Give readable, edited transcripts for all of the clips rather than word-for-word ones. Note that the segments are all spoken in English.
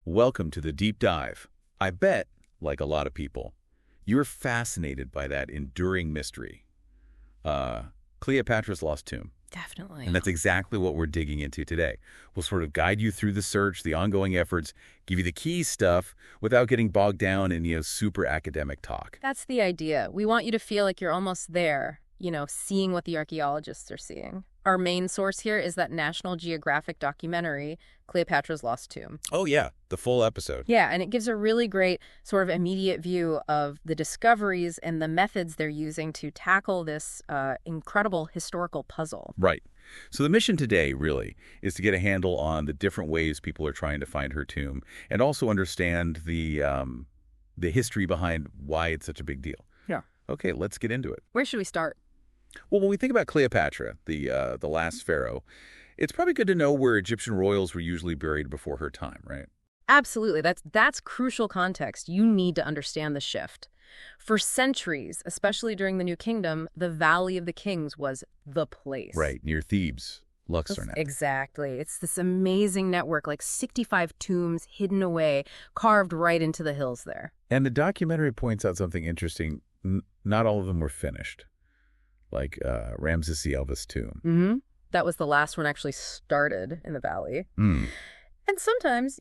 Welcome to the deep dive. I bet, like a lot of people, you're fascinated by that enduring mystery. Cleopatra's lost tomb. Definitely. And that's exactly what we're digging into today. We'll sort of guide you through the search, the ongoing efforts, give you the key stuff without getting bogged down in, super academic talk. That's the idea. We want you to feel like you're almost there, seeing what the archaeologists are seeing. Our main source here is that National Geographic documentary, Cleopatra's Lost Tomb. Oh, yeah, the full episode. Yeah, and it gives a really great sort of immediate view of the discoveries and the methods they're using to tackle this incredible historical puzzle. Right. So the mission today, really, is to get a handle on the different ways people are trying to find her tomb and also understand the history behind why it's such a big deal. Yeah. Okay, let's get into it. Where should we start? Well, when we think about Cleopatra, the last pharaoh, it's probably good to know where Egyptian royals were usually buried before her time, right? Absolutely. That's crucial context. You need to understand the shift. For centuries, especially during the New Kingdom, the Valley of the Kings was the place. Right, near Thebes, Luxor now. Exactly. It's this amazing network, like 65 tombs hidden away, carved right into the hills there. And the documentary points out something interesting. Not all of them were finished, like Ramses the Elvis tomb. Mm-hmm. That was the last one actually started in the valley. Mm. And sometimes,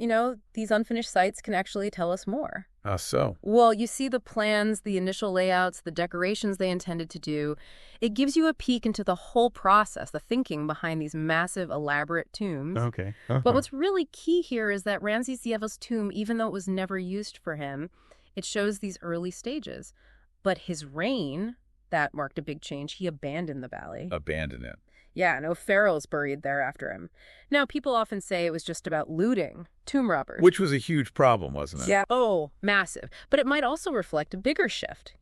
these unfinished sites can actually tell us more. How so? Well, you see the plans, the initial layouts, the decorations they intended to do. It gives you a peek into the whole process, the thinking behind these massive, elaborate tombs. Okay. But what's really key here is that Ramses the Elvis tomb, even though it was never used for him, it shows these early stages. But his reign, that marked a big change. He abandoned the valley. Abandoned it. Yeah, no pharaohs buried there after him. Now, people often say it was just about looting, tomb robbers. Which was a huge problem, wasn't it? Yeah. Oh, massive. But it might also reflect a bigger shift,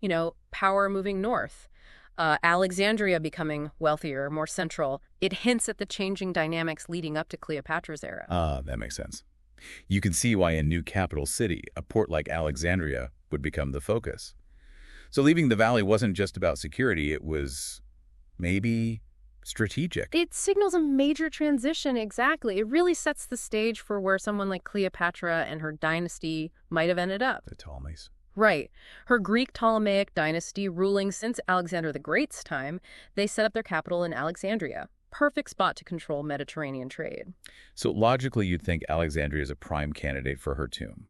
power moving north. Alexandria becoming wealthier, more central. It hints at the changing dynamics leading up to Cleopatra's era. That makes sense. You can see why a new capital city, a port like Alexandria, would become the focus. So leaving the valley wasn't just about security, it was maybe strategic. It signals a major transition, exactly. It really sets the stage for where someone like Cleopatra and her dynasty might have ended up. The Ptolemies. Right. Her Greek Ptolemaic dynasty, ruling since Alexander the Great's time, they set up their capital in Alexandria. Perfect spot to control Mediterranean trade. So logically, you'd think Alexandria is a prime candidate for her tomb.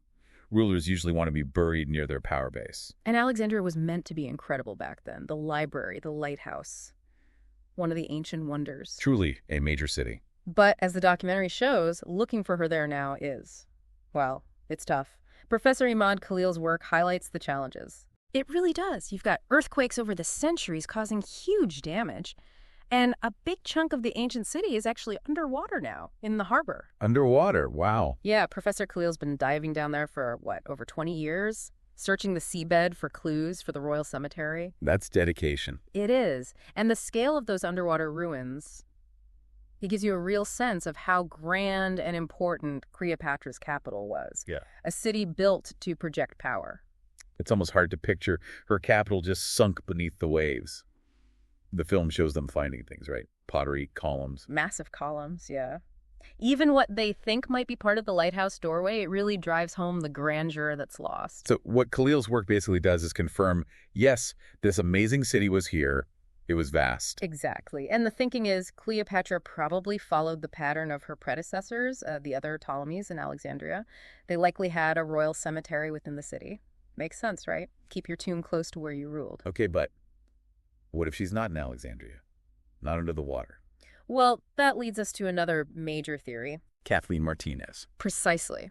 Rulers usually want to be buried near their power base. And Alexandria was meant to be incredible back then. The library, the lighthouse. One of the ancient wonders. Truly a major city. But as the documentary shows, looking for her there now is, well, it's tough. Professor Imad Khalil's work highlights the challenges. It really does. You've got earthquakes over the centuries causing huge damage. And a big chunk of the ancient city is actually underwater now, in the harbor. Underwater? Wow. Yeah, Professor Khalil's been diving down there for, over 20 years? Searching the seabed for clues for the Royal Cemetery. That's dedication. It is. And the scale of those underwater ruins, it gives you a real sense of how grand and important Cleopatra's capital was. Yeah. A city built to project power. It's almost hard to picture her capital just sunk beneath the waves. The film shows them finding things, right? Pottery, columns. Massive columns, yeah. Even what they think might be part of the lighthouse doorway, it really drives home the grandeur that's lost. So what Khalil's work basically does is confirm, yes, this amazing city was here. It was vast. Exactly. And the thinking is Cleopatra probably followed the pattern of her predecessors, the other Ptolemies in Alexandria. They likely had a royal cemetery within the city. Makes sense, right? Keep your tomb close to where you ruled. Okay, but what if she's not in Alexandria? Not under the water? Well, that leads us to another major theory. Kathleen Martinez. Precisely.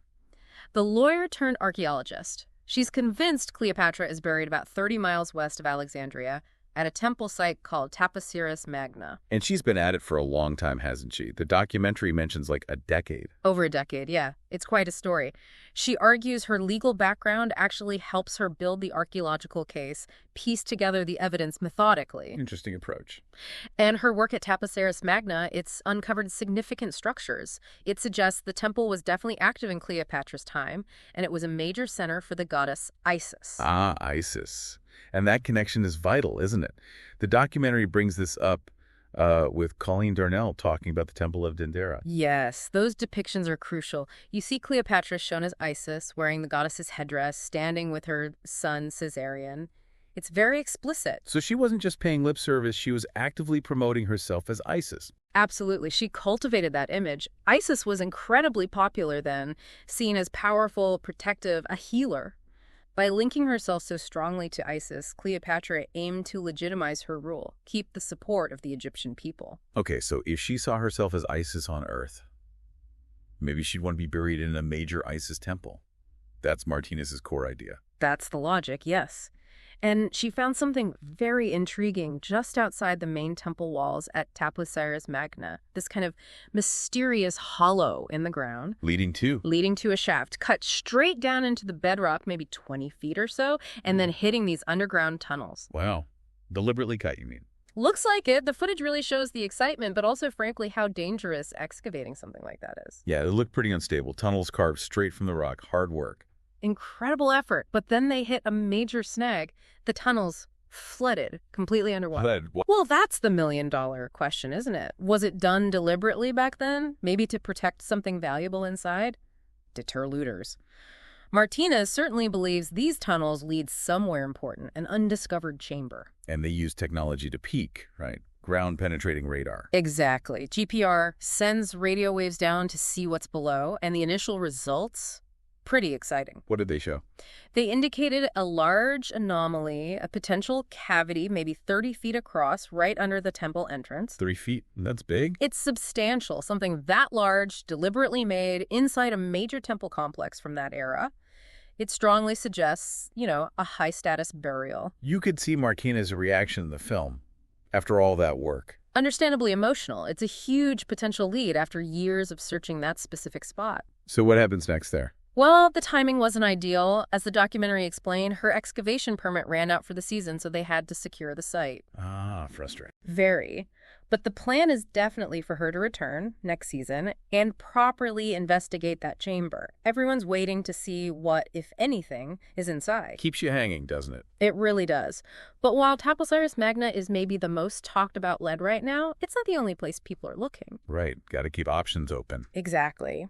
The lawyer turned archaeologist. She's convinced Cleopatra is buried about 30 miles west of Alexandria at a temple site called Taposiris Magna. And she's been at it for a long time, hasn't she? The documentary mentions like a decade. Over a decade, yeah. It's quite a story. She argues her legal background actually helps her build the archaeological case, piece together the evidence methodically. Interesting approach. And her work at Taposiris Magna, it's uncovered significant structures. It suggests the temple was definitely active in Cleopatra's time, and it was a major center for the goddess Isis. Ah, Isis. And that connection is vital, isn't it? The documentary brings this up with Colleen Darnell talking about the Temple of Dendera. Yes, those depictions are crucial. You see Cleopatra shown as Isis, wearing the goddess's headdress, standing with her son Caesarion. It's very explicit. So she wasn't just paying lip service, she was actively promoting herself as Isis. Absolutely. She cultivated that image. Isis was incredibly popular then, seen as powerful, protective, a healer. By linking herself so strongly to Isis, Cleopatra aimed to legitimize her rule, keep the support of the Egyptian people. Okay, so if she saw herself as Isis on Earth, maybe she'd want to be buried in a major Isis temple. That's Martinez's core idea. That's the logic, yes. And she found something very intriguing just outside the main temple walls at Taposiris Magna, this kind of mysterious hollow in the ground. Leading to A shaft cut straight down into the bedrock, maybe 20 feet or so, and then hitting these underground tunnels. Wow. Deliberately cut, you mean? Looks like it. The footage really shows the excitement, but also, frankly, how dangerous excavating something like that is. Yeah, it looked pretty unstable. Tunnels carved straight from the rock. Hard work. Incredible effort, but then they hit a major snag. The tunnels flooded, completely underwater. Well, that's the million-dollar question, isn't it? Was it done deliberately back then? Maybe to protect something valuable inside? Deter looters. Martinez certainly believes these tunnels lead somewhere important, an undiscovered chamber. And they use technology to peek, right? Ground-penetrating radar. Exactly. GPR sends radio waves down to see what's below, and the initial results... pretty exciting. What did they show? They indicated a large anomaly, a potential cavity, maybe 30 feet across, right under the temple entrance. 3 feet? That's big? It's substantial, something that large, deliberately made, inside a major temple complex from that era. It strongly suggests, a high-status burial. You could see Martinez's reaction in the film after all that work. Understandably emotional. It's a huge potential lead after years of searching that specific spot. So what happens next there? Well, the timing wasn't ideal. As the documentary explained, her excavation permit ran out for the season, so they had to secure the site. Ah, frustrating. Very. But the plan is definitely for her to return next season and properly investigate that chamber. Everyone's waiting to see what, if anything, is inside. Keeps you hanging, doesn't it? It really does. But while Taposiris Magna is maybe the most talked about lead right now, it's not the only place people are looking. Right. Got to keep options open. Exactly.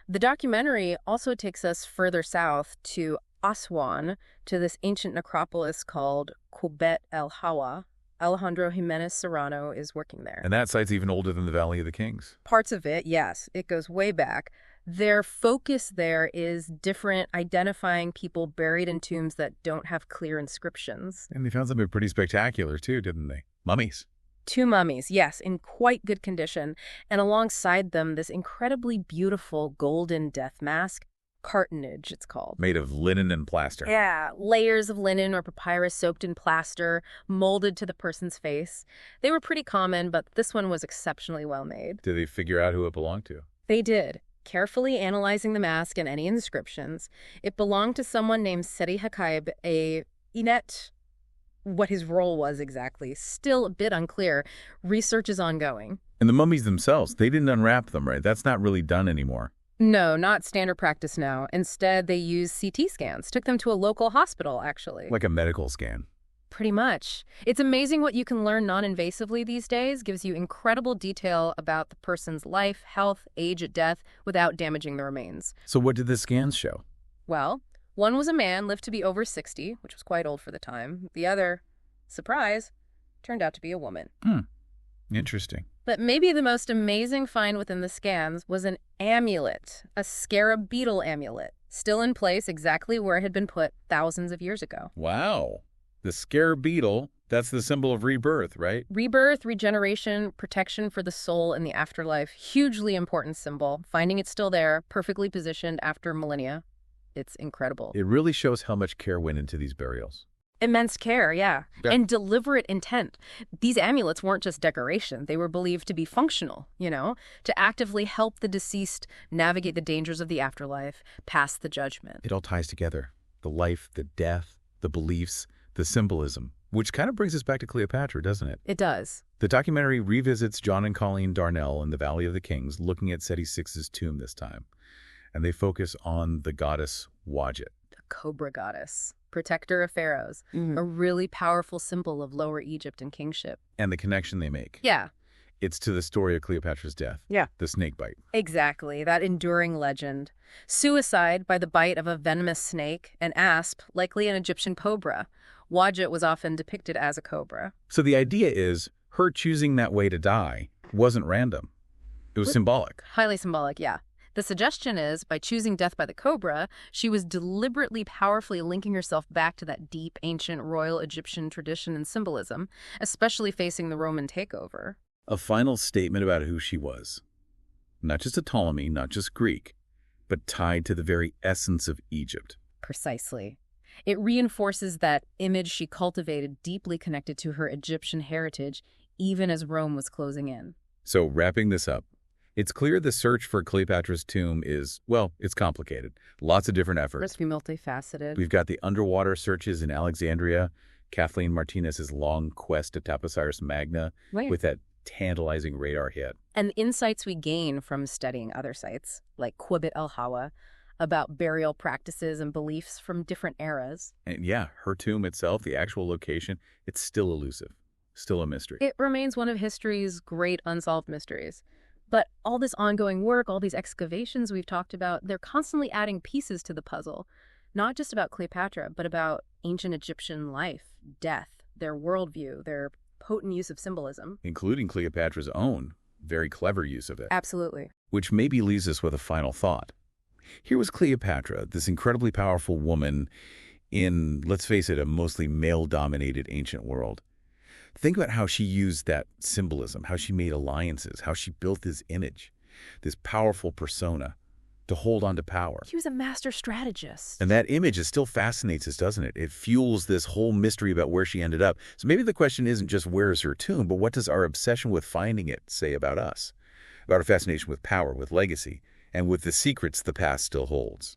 The documentary also takes us further south to Aswan, to this ancient necropolis called Kubet el Hawa. Alejandro Jimenez Serrano is working there. And that site's even older than the Valley of the Kings. Parts of it, yes. It goes way back. Their focus there is different, identifying people buried in tombs that don't have clear inscriptions. And they found something pretty spectacular, too, didn't they? Mummies. 2 mummies, yes, in quite good condition, and alongside them, this incredibly beautiful golden death mask, cartonnage, it's called. Made of linen and plaster. Yeah, layers of linen or papyrus soaked in plaster, molded to the person's face. They were pretty common, but this one was exceptionally well made. Did they figure out who it belonged to? They did. Carefully analyzing the mask and any inscriptions, it belonged to someone named Seti Hakaib, a Inet. What his role was exactly, still a bit unclear. Research is ongoing. And the mummies themselves, they didn't unwrap them, right? That's not really done anymore. No, not standard practice now. Instead, they use CT scans. Took them to a local hospital, actually. Like a medical scan. Pretty much. It's amazing what you can learn non-invasively these days. Gives you incredible detail about the person's life, health, age at death, without damaging the remains. So what did the scans show? Well, one was a man, lived to be over 60, which was quite old for the time. The other, surprise, turned out to be a woman. Interesting. But maybe the most amazing find within the scans was an amulet, a scarab beetle amulet, still in place exactly where it had been put thousands of years ago. Wow. The scarab beetle, that's the symbol of rebirth, right? Rebirth, regeneration, protection for the soul in the afterlife. Hugely important symbol. Finding it still there, perfectly positioned after millennia. It's incredible. It really shows how much care went into these burials. Immense care, yeah. And deliberate intent. These amulets weren't just decoration. They were believed to be functional, to actively help the deceased navigate the dangers of the afterlife, pass the judgment. It all ties together. The life, the death, the beliefs, the symbolism, which kind of brings us back to Cleopatra, doesn't it? It does. The documentary revisits John and Colleen Darnell in the Valley of the Kings, looking at Seti VI's tomb this time. And they focus on the goddess Wadjet. The cobra goddess, protector of pharaohs, a really powerful symbol of Lower Egypt and kingship. And the connection they make. Yeah. It's to the story of Cleopatra's death. Yeah. The snake bite. Exactly, that enduring legend. Suicide by the bite of a venomous snake, an asp, likely an Egyptian cobra. Wadjet was often depicted as a cobra. So the idea is her choosing that way to die wasn't random. It was symbolic. Highly symbolic, yeah. The suggestion is, by choosing death by the cobra, she was deliberately powerfully linking herself back to that deep, ancient, royal Egyptian tradition and symbolism, especially facing the Roman takeover. A final statement about who she was. Not just a Ptolemy, not just Greek, but tied to the very essence of Egypt. Precisely. It reinforces that image she cultivated, deeply connected to her Egyptian heritage, even as Rome was closing in. So wrapping this up, it's clear the search for Cleopatra's tomb is, well, it's complicated. Lots of different efforts. Must be multifaceted. We've got the underwater searches in Alexandria, Kathleen Martinez's long quest to Taposiris Magna, Right. with that tantalizing radar hit. And the insights we gain from studying other sites, like Qubit el-Hawa, about burial practices and beliefs from different eras. And yeah, her tomb itself, the actual location, it's still elusive, still a mystery. It remains one of history's great unsolved mysteries. But all this ongoing work, all these excavations we've talked about, they're constantly adding pieces to the puzzle. Not just about Cleopatra, but about ancient Egyptian life, death, their worldview, their potent use of symbolism. Including Cleopatra's own very clever use of it. Absolutely. Which maybe leaves us with a final thought. Here was Cleopatra, this incredibly powerful woman in, let's face it, a mostly male-dominated ancient world. Think about how she used that symbolism, how she made alliances, how she built this image, this powerful persona to hold on to power. She was a master strategist. And that image still fascinates us, doesn't it? It fuels this whole mystery about where she ended up. So maybe the question isn't just where is her tomb, but what does our obsession with finding it say about us? About our fascination with power, with legacy, and with the secrets the past still holds.